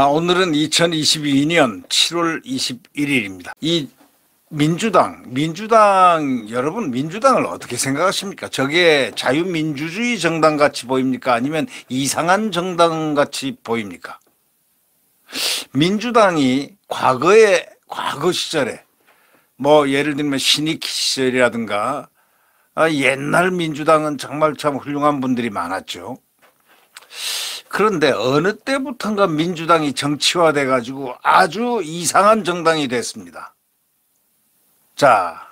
오늘은 2022년 7월 21일입니다. 이 민주당 여러분 민주당을 어떻게 생각하십니까? 저게 자유민주주의 정당 같이 보입니까? 아니면 이상한 정당 같이 보입니까? 민주당이 과거 시절에 뭐 예를 들면 신익 시절이라든가 옛날 민주당은 정말 참 훌륭한 분들이 많았죠. 그런데 어느 때부턴가 민주당이 정치화돼 가지고 아주 이상한 정당이 됐습니다. 자,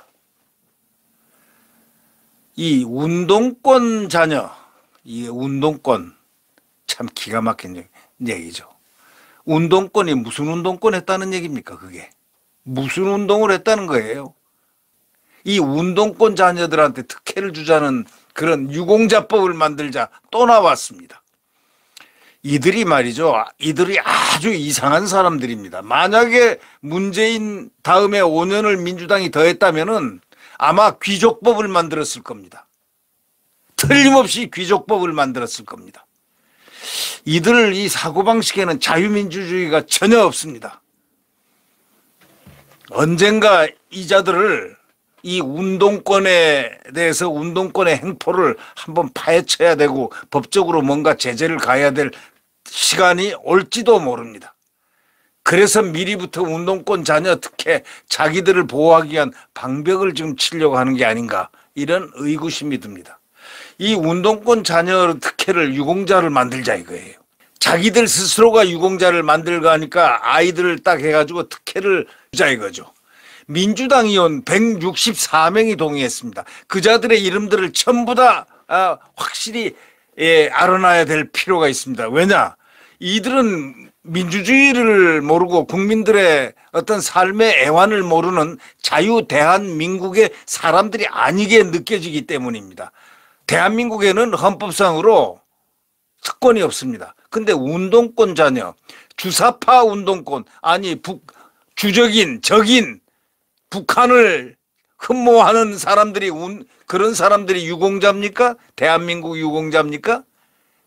이 운동권 자녀, 이 운동권 참 기가 막힌 얘기죠. 운동권이 무슨 운동권 했다는 얘기입니까? 그게 무슨 운동을 했다는 거예요? 이 운동권 자녀들한테 특혜를 주자는 그런 유공자법을 만들자 또 나왔습니다. 이들이 말이죠. 이들이 아주 이상한 사람들입니다. 만약에 문재인 다음에 5년을 민주당이 더 했다면은 아마 귀족법을 만들었을 겁니다. 틀림없이 귀족법을 만들었을 겁니다. 이들 이 사고방식에는 자유민주주의가 전혀 없습니다. 언젠가 이 자들을 이 운동권에 대해서 운동권의 행포를 한번 파헤쳐야 되고 법적으로 뭔가 제재를 가해야 될 시간이 올지도 모릅니다. 그래서 미리부터 운동권 자녀 특혜 자기들을 보호하기 위한 방벽을 지금 치려고 하는 게 아닌가 이런 의구심이 듭니다. 이 운동권 자녀 특혜를 유공자를 만들자 이거예요. 자기들 스스로가 유공자를 만들고 하니까 아이들을 딱 해가지고 특혜를 주자 이거죠. 민주당 의원 164명이 동의했습니다. 그자들의 이름들을 전부 다 확실히 알아놔야 될 필요가 있습니다. 왜냐? 이들은 민주주의를 모르고 국민들의 어떤 삶의 애환을 모르는 자유대한민국의 사람들이 아니게 느껴지기 때문입니다. 대한민국에는 헌법상으로 특권이 없습니다. 근데 운동권 자녀, 주사파 운동권, 아니 주적인, 적인, 북한을 흠모하는 사람들이 그런 사람들이 유공자입니까? 대한민국 유공자입니까?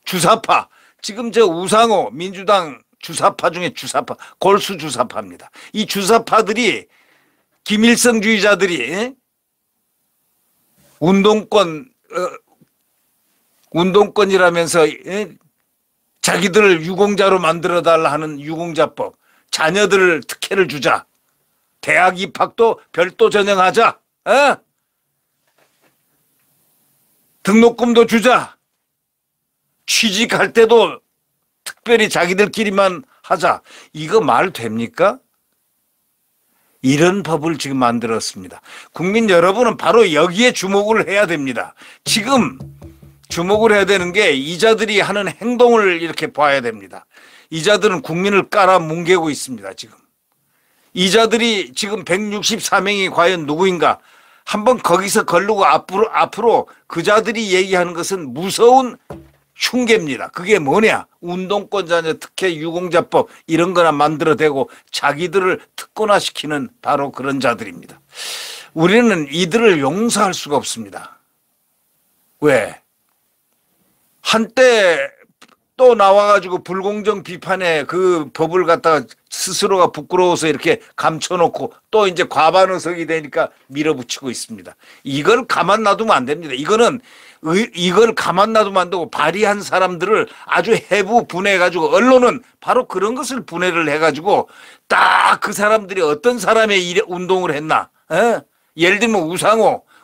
주사파. 지금 저 우상호 민주당 주사파 중에 주사파, 골수 주사파입니다. 이 주사파들이 김일성주의자들이 운동권이라면서 자기들을 유공자로 만들어달라 하는 유공자법, 자녀들을 특혜를 주자. 대학 입학도 별도 전형하자. 등록금도 주자. 취직할 때도 특별히 자기들끼리만 하자. 이거 말 됩니까? 이런 법을 지금 만들었습니다. 국민 여러분은 바로 여기에 주목을 해야 됩니다. 지금 주목을 해야 되는 게 이자들이 하는 행동을 이렇게 봐야 됩니다. 이자들은 국민을 깔아뭉개고 있습니다. 지금. 이자들이 지금 164명이 과연 누구인가? 한번 거기서 걸르고 앞으로 그자들이 얘기하는 것은 무서운 흉계입니다. 그게 뭐냐? 운동권 자녀 특혜 유공자법 이런 거나 만들어대고 자기들을 특권화시키는 바로 그런 자들입니다. 우리는 이들을 용서할 수가 없습니다. 왜? 한때 또 나와가지고 불공정 비판에 그 법을 갖다가 스스로가 부끄러워서 이렇게 감춰놓고 또 이제 과반의석이 되니까 밀어붙이고 있습니다. 이걸 가만 놔두면 안 됩니다. 이걸 가만 놔두면 안 되고 발의한 사람들을 아주 해부 분해해가지고 언론은 바로 그런 것을 분해를 해가지고 딱 그 사람들이 어떤 사람의 운동을 했나. 예를 들면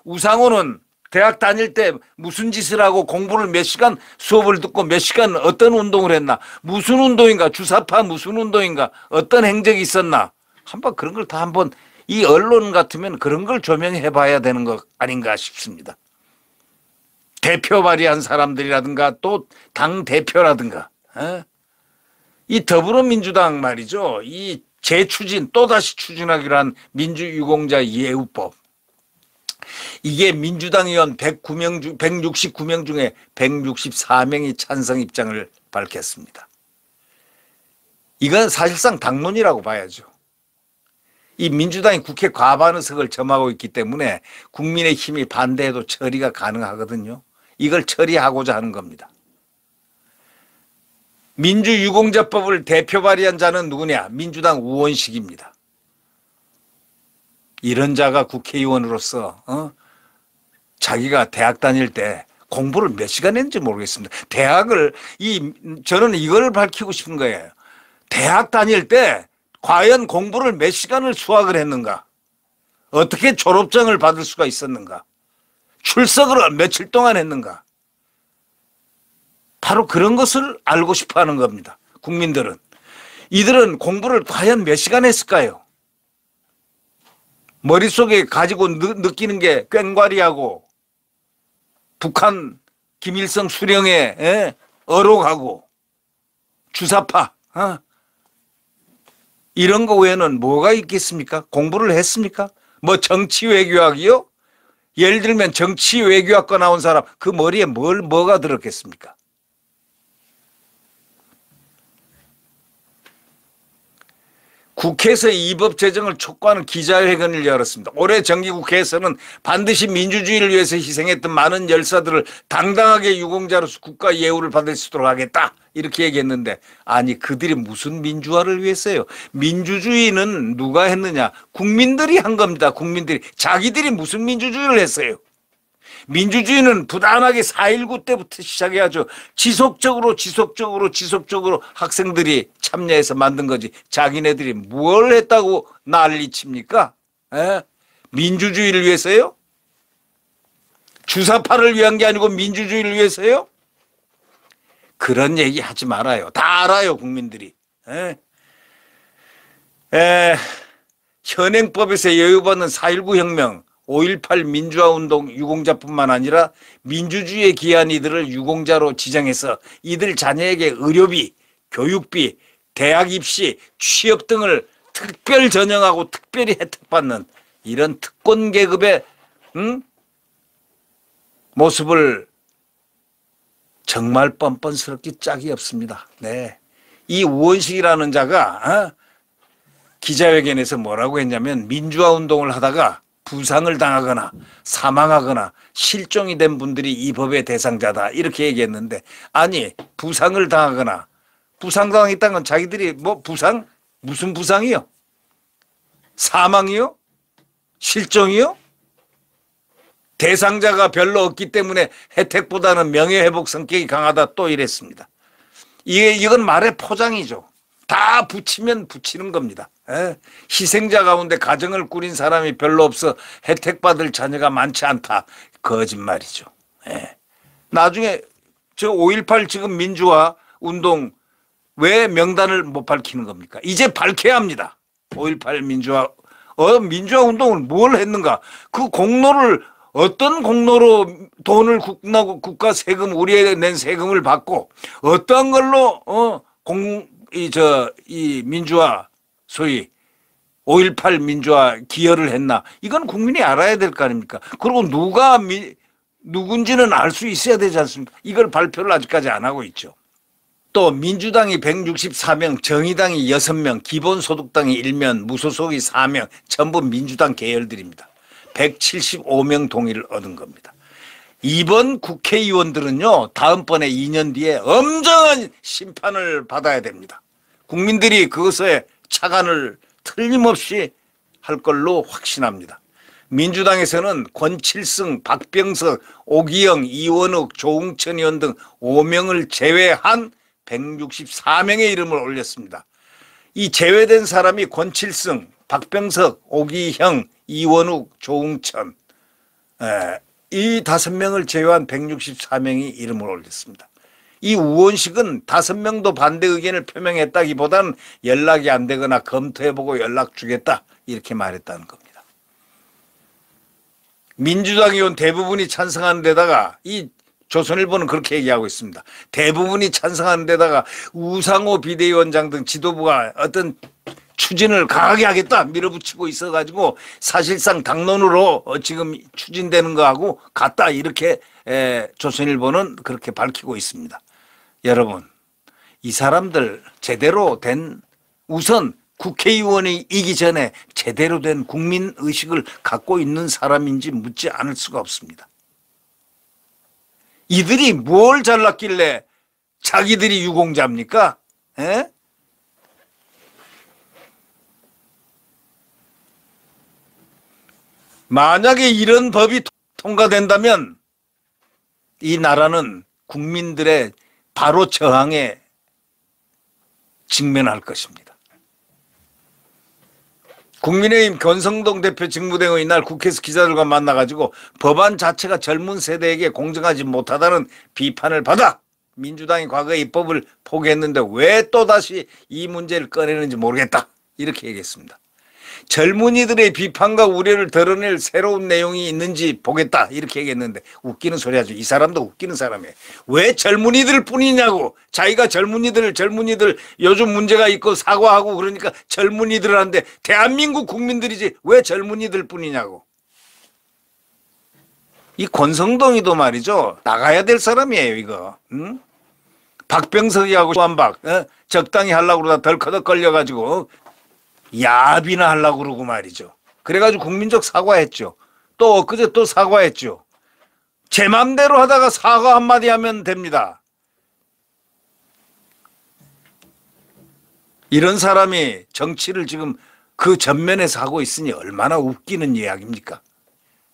우상호는 대학 다닐 때 무슨 짓을 하고 공부를 몇 시간 수업을 듣고 몇 시간 어떤 운동을 했나. 무슨 운동인가. 주사파 무슨 운동인가. 어떤 행적이 있었나. 한번 그런 걸 다 한번 이 언론 같으면 그런 걸 조명해 봐야 되는 것 아닌가 싶습니다. 대표 발의한 사람들이라든가 또 당 대표라든가. 이 더불어민주당 말이죠. 이 재추진 또다시 추진하기로 한 민주유공자 예우법. 이게 민주당 의원 169명 중에 164명이 찬성 입장을 밝혔습니다. 이건 사실상 당론이라고 봐야죠. 이 민주당이 국회 과반 의석을 점하고 있기 때문에 국민의힘이 반대해도 처리가 가능하거든요. 이걸 처리하고자 하는 겁니다. 민주유공자법을 대표 발의한 자는 누구냐? 민주당 우원식입니다. 이런 자가 국회의원으로서 자기가 대학 다닐 때 공부를 몇 시간 했는지 모르겠습니다. 저는 이걸 밝히고 싶은 거예요. 대학 다닐 때 과연 공부를 몇 시간을 수학을 했는가? 어떻게 졸업장을 받을 수가 있었는가? 출석을 며칠 동안 했는가? 바로 그런 것을 알고 싶어 하는 겁니다. 국민들은. 이들은 공부를 과연 몇 시간 했을까요? 머릿속에 가지고 느끼는 게 꽹과리하고 북한 김일성 수령에 어록하고 주사파 이런 거 외에는 뭐가 있겠습니까? 공부를 했습니까? 뭐 정치 외교학이요? 예를 들면 정치 외교학과 나온 사람 그 머리에 뭐가 들었겠습니까? 국회에서 이 법 제정을 촉구하는 기자회견을 열었습니다. 올해 정기국회에서는 반드시 민주주의를 위해서 희생했던 많은 열사들을 당당하게 유공자로서 국가 예우를 받을 수 있도록 하겠다. 이렇게 얘기했는데 아니 그들이 무슨 민주화를 위해서요. 민주주의는 누가 했느냐. 국민들이 한 겁니다. 국민들이. 자기들이 무슨 민주주의를 했어요. 민주주의는 부단하게 4.19 때부터 시작해야죠. 지속적으로 학생들이 참여해서 만든 거지. 자기네들이 뭘 했다고 난리칩니까? 민주주의를 위해서요? 주사파를 위한 게 아니고 민주주의를 위해서요? 그런 얘기 하지 말아요. 다 알아요, 국민들이. 현행법에서 여유받는 4.19 혁명, 5.18 민주화운동 유공자뿐만 아니라 민주주의에 기여한 이들을 유공자로 지정해서 이들 자녀에게 의료비, 교육비, 대학 입시, 취업 등을 특별 전형하고 특별히 혜택받는 이런 특권 계급의 모습을 정말 뻔뻔스럽게 짝이 없습니다. 네. 이 우원식이라는 자가 기자회견에서 뭐라고 했냐면 민주화운동을 하다가 부상을 당하거나 사망하거나 실종이 된 분들이 이 법의 대상자다 이렇게 얘기했는데 아니 부상을 당하거나 부상당했다는 건 자기들이 뭐 부상? 무슨 부상이요? 사망이요? 실종이요? 대상자가 별로 없기 때문에 혜택보다는 명예회복 성격이 강하다 또 이랬습니다. 이건 말의 포장이죠. 다 붙이면 붙이는 겁니다. 희생자 가운데 가정을 꾸린 사람이 별로 없어 혜택받을 자녀가 많지 않다. 거짓말이죠. 나중에 저 5.18 지금 민주화 운동 왜 명단을 못 밝히는 겁니까? 이제 밝혀야 합니다. 5.18 민주화 민주화 운동을 뭘 했는가? 그 공로를 어떤 공로로 돈을 국가 세금 우리에 낸 세금을 받고 어떤 걸로 이 민주화 소위 5.18 민주화 기여를 했나 이건 국민이 알아야 될 거 아닙니까? 그리고 누군지는 알 수 있어야 되지 않습니까? 이걸 발표를 아직까지 안 하고 있죠. 또 민주당이 164명, 정의당이 6명, 기본소득당이 1명, 무소속이 4명 전부 민주당 계열들입니다. 175명 동의를 얻은 겁니다. 이번 국회의원들은요 다음번에 2년 뒤에 엄정한 심판을 받아야 됩니다. 국민들이 그것에 착안을 틀림없이 할 걸로 확신합니다. 민주당에서는 권칠승, 박병석, 오기영, 이원욱, 조웅천 의원 등 5명을 제외한 164명의 이름을 올렸습니다. 이 제외된 사람이 권칠승, 박병석, 오기형, 이원욱, 조웅천 이 5명을 제외한 164명이 이름을 올렸습니다. 이 우원식은 5명도 반대 의견을 표명했다기보다는 연락이 안 되거나 검토해보고 연락 주겠다 이렇게 말했다는 겁니다. 민주당 의원 대부분이 찬성하는 데다가 이 조선일보는 그렇게 얘기하고 있습니다. 대부분이 찬성하는 데다가 우상호 비대위원장 등 지도부가 어떤 추진을 강하게 하겠다 밀어붙이고 있어가지고 사실상 당론으로 지금 추진되는 거하고 같다 이렇게 조선일보는 그렇게 밝히고 있습니다. 여러분 이 사람들 제대로 된 우선 국회의원이기 전에 제대로 된 국민의식을 갖고 있는 사람인지 묻지 않을 수가 없습니다. 이들이 뭘 잘났길래 자기들이 유공자입니까? 에? 만약에 이런 법이 통과된다면 이 나라는 국민들의 바로 저항에 직면할 것입니다. 국민의힘 권성동 대표 직무대행은 이날 국회에서 기자들과 만나가지고 법안 자체가 젊은 세대에게 공정하지 못하다는 비판을 받아 민주당이 과거에 입법을 포기했는데 왜 또다시 이 문제를 꺼내는지 모르겠다, 이렇게 얘기했습니다. 젊은이들의 비판과 우려를 드러낼 새로운 내용이 있는지 보겠다, 이렇게 얘기했는데 웃기는 소리 하죠. 이 사람도 웃기는 사람이에요. 왜 젊은이들 뿐이냐고. 자기가 젊은이들 요즘 문제가 있고 사과하고 그러니까 젊은이들한테 대한민국 국민들이지 왜 젊은이들 뿐이냐고. 이 권성동이도 말이죠, 나가야 될 사람이에요 이거. 응? 박병석이하고 주한박 적당히 하려고 그러다 덜커덕 걸려가지고 야비나 하려고 그러고 말이죠. 그래가지고 국민적 사과했죠. 또 엊그제 또 사과했죠. 제 맘대로 하다가 사과 한마디 하면 됩니다. 이런 사람이 정치를 지금 그 전면에서 하고 있으니 얼마나 웃기는 이야기입니까?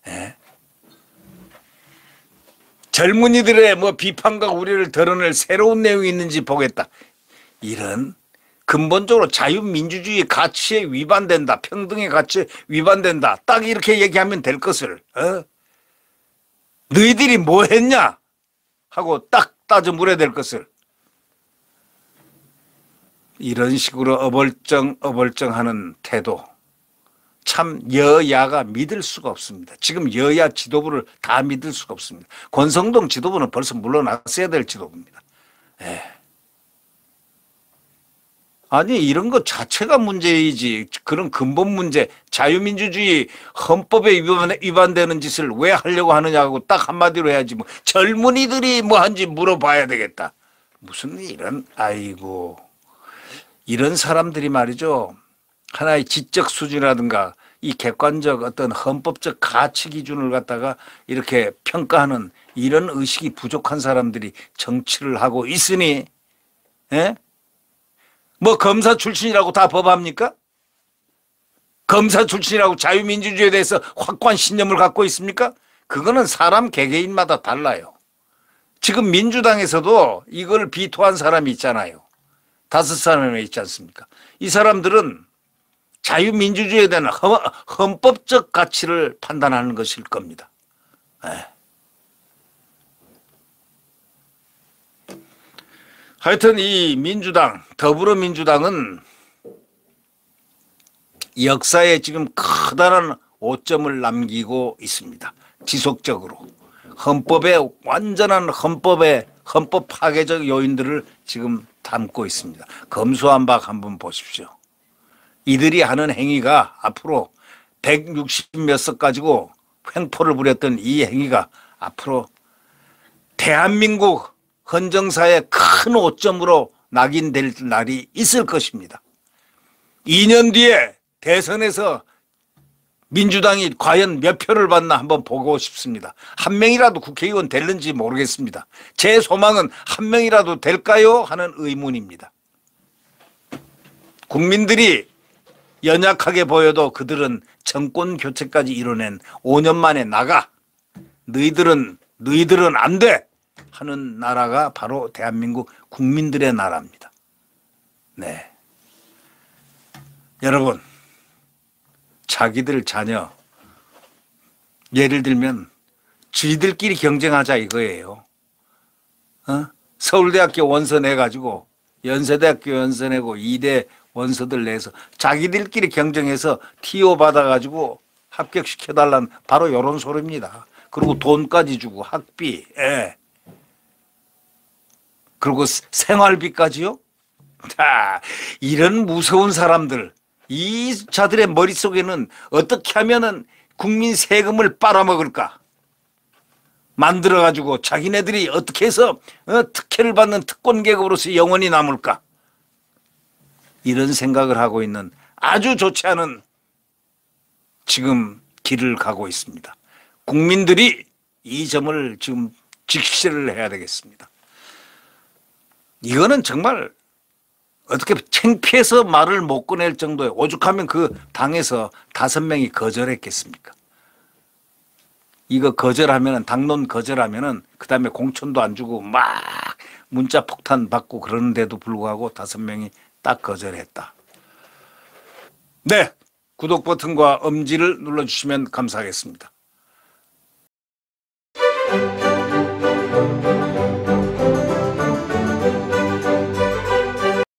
예? 젊은이들의 뭐 비판과 우려를 드러낼 새로운 내용이 있는지 보겠다. 이런 근본적으로 자유민주주의 가치에 위반된다, 평등의 가치에 위반된다, 딱 이렇게 얘기하면 될 것을 너희들이 뭐 했냐 하고 딱 따져 물어야 될 것을 이런 식으로 어벌쩡하는 태도, 참 여야가 믿을 수가 없습니다. 지금 여야 지도부를 다 믿을 수가 없습니다. 권성동 지도부는 벌써 물러났어야 될 지도부입니다. 아니 이런 것 자체가 문제이지, 그런 근본 문제, 자유민주주의 헌법에 위반되는 짓을 왜 하려고 하느냐고 딱 한마디로 해야지. 뭐 젊은이들이 뭐 한지 물어봐야 되겠다. 무슨 이런, 아이고, 이런 사람들이 말이죠, 하나의 지적 수준이라든가 이 객관적 어떤 헌법적 가치 기준을 갖다가 이렇게 평가하는 이런 의식이 부족한 사람들이 정치를 하고 있으니, 예? 뭐 검사 출신이라고 다 법합니까? 검사 출신이라고 자유민주주의에 대해서 확고한 신념을 갖고 있습니까? 그거는 사람 개개인마다 달라요. 지금 민주당에서도 이걸 비토한 사람이 있잖아요. 5사람이 있지 않습니까? 이 사람들은 자유민주주의에 대한 헌법적 가치를 판단하는 것일 겁니다. 하여튼 이 민주당, 더불어민주당은 역사에 지금 커다란 오점을 남기고 있습니다. 지속적으로. 헌법의 완전한 헌법 파괴적 요인들을 지금 담고 있습니다. 검수완박 한번 보십시오. 이들이 하는 행위가 앞으로 160몇 석 가지고 횡포를 부렸던 이 행위가 앞으로 대한민국 헌정사의 큰 오점으로 낙인될 날이 있을 것입니다. 2년 뒤에 대선에서 민주당이 과연 몇 표를 받나 한번 보고 싶습니다. 한 명이라도 국회의원 될는지 모르겠습니다. 제 소망은 한 명이라도 될까요? 하는 의문입니다. 국민들이 연약하게 보여도 그들은 정권 교체까지 이뤄낸 5년 만에 나가. 너희들은 안 돼! 하는 나라가 바로 대한민국 국민들의 나라입니다. 네. 여러분, 자기들 자녀, 예를 들면 쥐들끼리 경쟁하자 이거예요. 서울대학교 원서 내가지고 연세대학교 원서 내고 이대 원서들 내서 자기들끼리 경쟁해서 TO 받아가지고 합격시켜달라는 바로 이런 소리입니다. 그리고 돈까지 주고 학비, 그리고 생활비까지요? 이런 무서운 사람들, 이 자들의 머릿속에는 어떻게 하면은 국민 세금을 빨아먹을까 만들어가지고 자기네들이 어떻게 해서 특혜를 받는 특권 계급으로서 영원히 남을까, 이런 생각을 하고 있는 아주 좋지 않은 지금 길을 가고 있습니다. 국민들이 이 점을 지금 직시를 해야 되겠습니다. 이거는 정말 어떻게 창피해서 말을 못 꺼낼 정도에 오죽하면 그 당에서 5명이 거절했겠습니까? 이거 거절하면은 당론 거절하면은 그다음에 공천도 안 주고 막 문자 폭탄 받고 그러는데도 불구하고 5명이 딱 거절했다. 네, 구독 버튼과 엄지를 눌러주시면 감사하겠습니다.